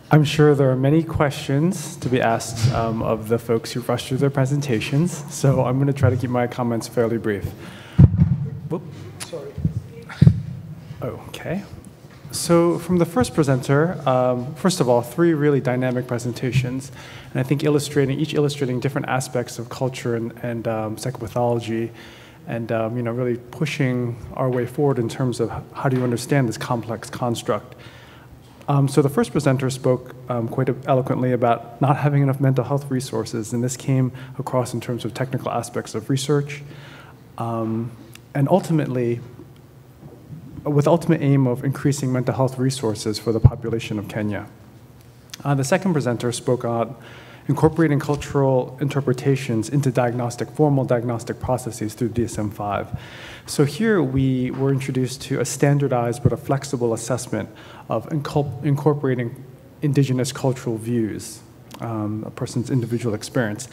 I'm sure there are many questions to be asked of the folks who rushed through their presentations, so I'm going to try to keep my comments fairly brief. Whoop. Sorry. Okay. So from the first presenter, first of all, 3 really dynamic presentations, and I think each illustrating different aspects of culture and psychopathology, and really pushing our way forward in terms of how do you understand this complex construct. So the first presenter spoke quite eloquently about not having enough mental health resources, and this came across in terms of technical aspects of research, and ultimately, with ultimate aim of increasing mental health resources for the population of Kenya. The second presenter spoke on incorporating cultural interpretations into formal diagnostic processes through DSM-5. So here we were introduced to a standardized but a flexible assessment of incorporating indigenous cultural views, a person's individual experience.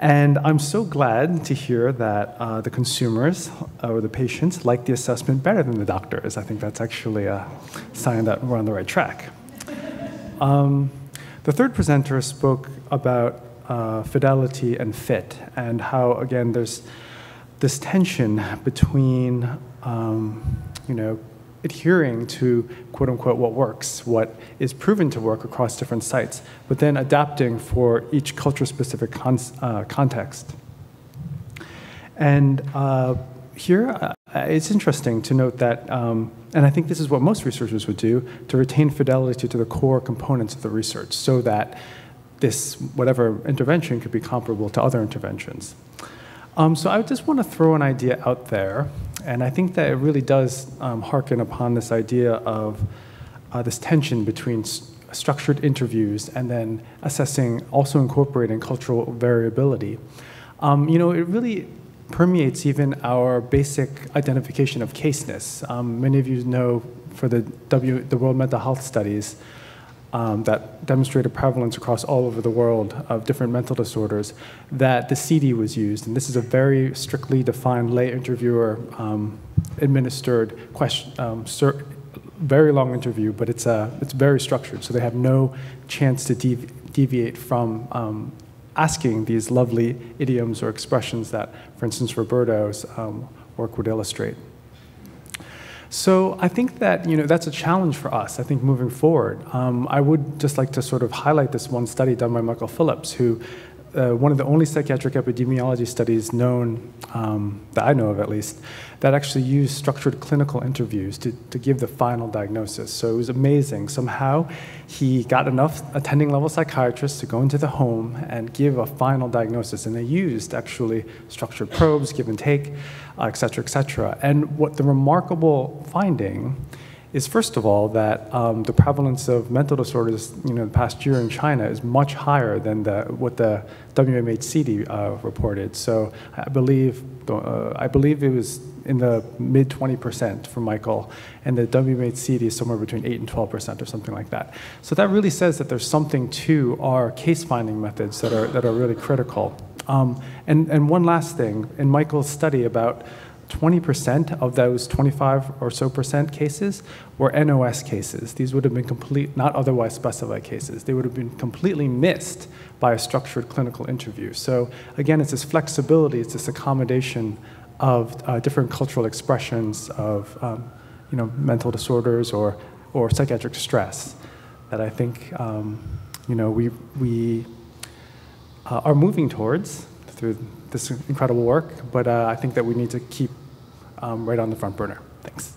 And I'm so glad to hear that the consumers or the patients like the assessment better than the doctors. I think that's actually a sign that we're on the right track. The third presenter spoke about fidelity and fit, and how, again, there's this tension between, adhering to, quote unquote, what works, what is proven to work across different sites, but then adapting for each culture-specific context. And here, it's interesting to note that, and I think this is what most researchers would do, to retain fidelity to the core components of the research so that whatever intervention could be comparable to other interventions. So I just want to throw an idea out there, and I think that it really does harken upon this idea of this tension between structured interviews and then also incorporating cultural variability. It really permeates even our basic identification of caseness. Many of you know for the World Mental Health Studies that demonstrated prevalence across all over the world of different mental disorders, that the CD was used. And this is a very strictly defined lay interviewer administered question, very long interview, but it's very structured. So they have no chance to deviate from asking these lovely idioms or expressions that, for instance, Roberto's work would illustrate. So I think that that's a challenge for us, I think, moving forward. I would just like to sort of highlight this one study done by Michael Phillips, who one of the only psychiatric epidemiology studies known, that I know of at least, that actually used structured clinical interviews to give the final diagnosis. So it was amazing. Somehow he got enough attending level psychiatrists to go into the home and give a final diagnosis. And they used actually structured probes, give and take, et cetera, et cetera. And what the remarkable finding is, first of all, that the prevalence of mental disorders, the past year in China is much higher than what the WMHCD reported. So I believe it was in the mid 20% for Michael, and the WMHCD is somewhere between 8 and 12% or something like that. So that really says that there's something to our case finding methods that are really critical. And one last thing, in Michael's study, about 20% of those 25 or so percent cases were NOS cases. These would have been not otherwise specified cases. They would have been completely missed by a structured clinical interview. So again, it's this flexibility, it's this accommodation of different cultural expressions of mental disorders or psychiatric stress that I think we are moving towards through this incredible work, but I think that we need to keep right on the front burner. Thanks.